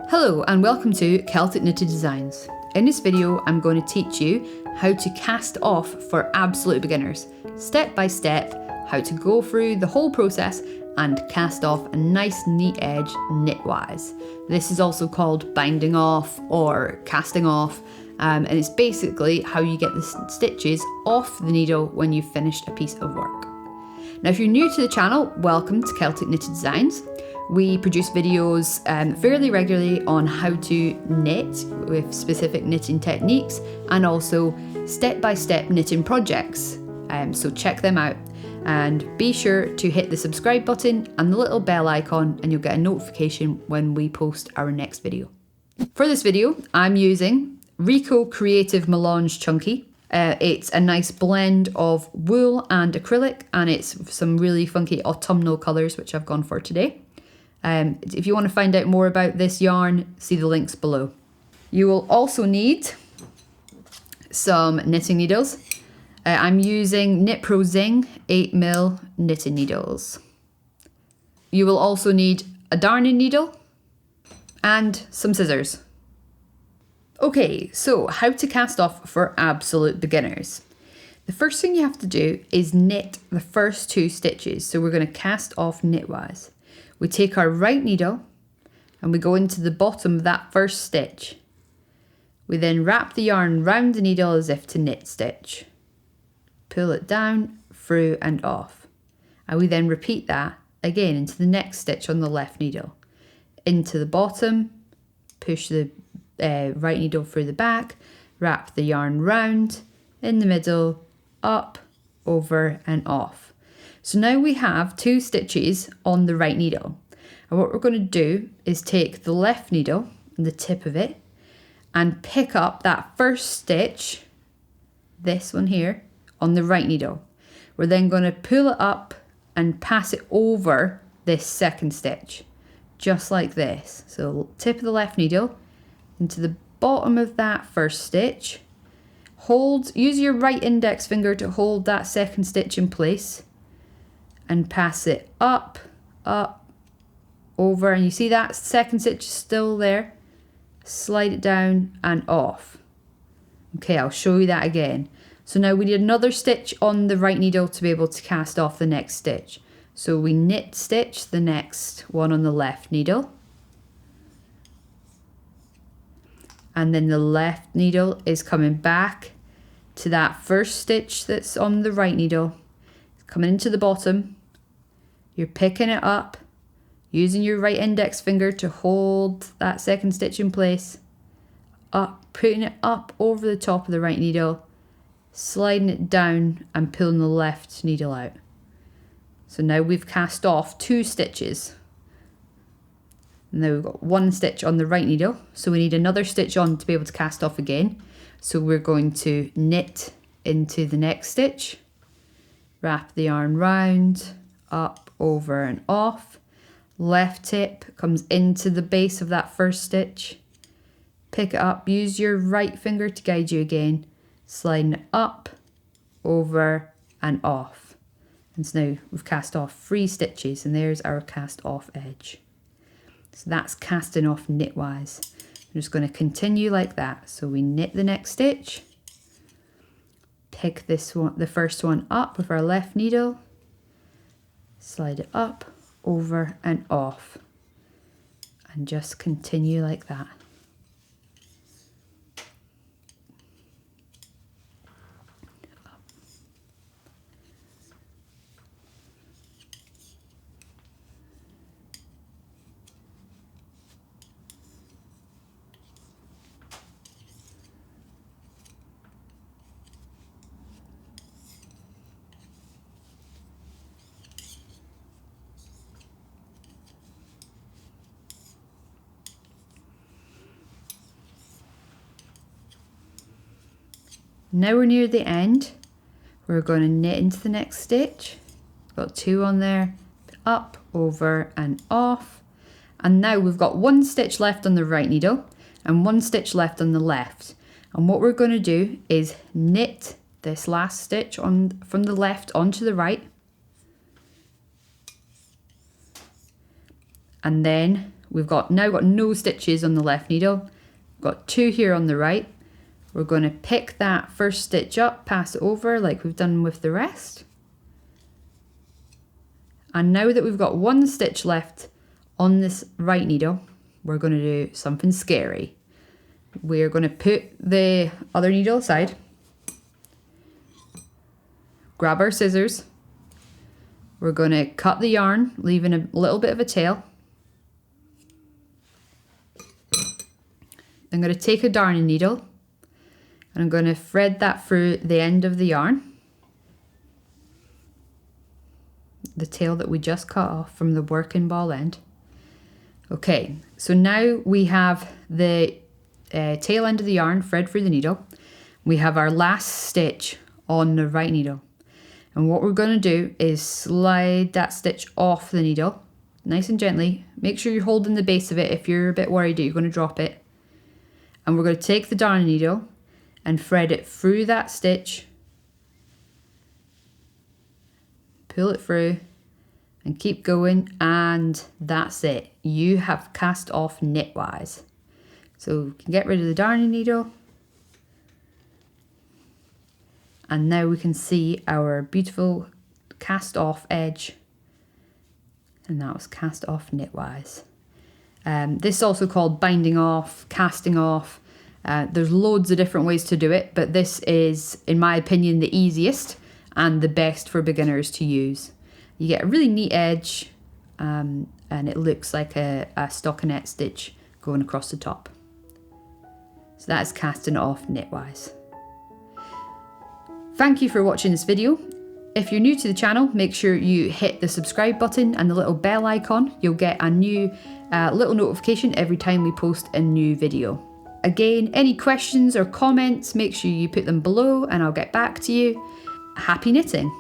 Hello and welcome to Celtic Knitted Designs. In this video I'm going to teach you how to cast off for absolute beginners, step by step, how to go through the whole process and cast off a nice neat edge knitwise. This is also called binding off or casting off, and it's basically how you get the stitches off the needle when you've finished a piece of work. Now if you're new to the channel, welcome to Celtic Knitted Designs. We produce videos fairly regularly on how to knit with specific knitting techniques and also step-by-step knitting projects. So check them out and be sure to hit the subscribe button and the little bell icon and you'll get a notification when we post our next video. For this video, I'm using Rico Creative Melange Chunky. It's a nice blend of wool and acrylic and it's some really funky autumnal colours which I've gone for today. If you want to find out more about this yarn, see the links below. You will also need some knitting needles. I'm using Knit Pro Zing 8mm knitting needles. You will also need a darning needle and some scissors. Okay, so how to cast off for absolute beginners. The first thing you have to do is knit the first 2 stitches. So we're going to cast off knitwise. We take our right needle and we go into the bottom of that first stitch. We then wrap the yarn round the needle as if to knit stitch. Pull it down, through and off. And we then repeat that again into the next stitch on the left needle. Into the bottom, push the right needle through the back, wrap the yarn round, in the middle, up, over and off. So now we have 2 stitches on the right needle. And what we're going to do is take the left needle and the tip of it and pick up that first stitch, this one here, on the right needle. We're then going to pull it up and pass it over this second stitch, just like this. So tip of the left needle into the bottom of that first stitch. Use your right index finger to hold that second stitch in place. And pass it up, up, over, and you see that second stitch is still there. Slide it down and off. Okay, I'll show you that again. So now we need another stitch on the right needle to be able to cast off the next stitch. So we knit stitch the next one on the left needle. And then the left needle is coming back to that first stitch that's on the right needle. It's coming into the bottom. You're picking it up, using your right index finger to hold that second stitch in place, up, putting it up over the top of the right needle, sliding it down and pulling the left needle out. So now we've cast off 2 stitches. Now we've got 1 stitch on the right needle, so we need another stitch on to be able to cast off again. So we're going to knit into the next stitch, wrap the yarn round, up, over and off. Left tip comes into the base of that first stitch. Pick it up, use your right finger to guide you again, sliding it up, over and off. And so now we've cast off 3 stitches and there's our cast off edge. So that's casting off knitwise. I'm just going to continue like that. So we knit the next stitch, pick this one, the first one up with our left needle, slide it up, over and off, and just continue like that. Now we're near the end. We're going to knit into the next stitch. Got 2 on there, up, over and off. And now we've got 1 stitch left on the right needle and 1 stitch left on the left. And what we're going to do is knit this last stitch on from the left onto the right. And then we've now got no stitches on the left needle. We've got 2 here on the right. We're going to pick that first stitch up, pass it over like we've done with the rest. And now that we've got 1 stitch left on this right needle, we're going to do something scary. We're going to put the other needle aside, grab our scissors, we're going to cut the yarn, leaving a little bit of a tail. I'm going to take a darning needle and I'm going to thread that through the end of the yarn, the tail that we just cut off from the working ball end. Okay, so now we have the tail end of the yarn thread through the needle. We have our last stitch on the right needle. And what we're going to do is slide that stitch off the needle, nice and gently. Make sure you're holding the base of it if you're a bit worried that you're going to drop it. And we're going to take the darning needle and thread it through that stitch. Pull it through and keep going, and that's it. You have cast off knitwise. So we can get rid of the darning needle. And now we can see our beautiful cast off edge. And that was cast off knitwise. This is also called binding off, casting off. There's loads of different ways to do it, but this is, in my opinion, the easiest and the best for beginners to use. You get a really neat edge, and it looks like a stockinette stitch going across the top. So that is casting it off knitwise. Thank you for watching this video. If you're new to the channel, make sure you hit the subscribe button and the little bell icon. You'll get a new little notification every time we post a new video. Again, any questions or comments, make sure you put them below and I'll get back to you. Happy knitting!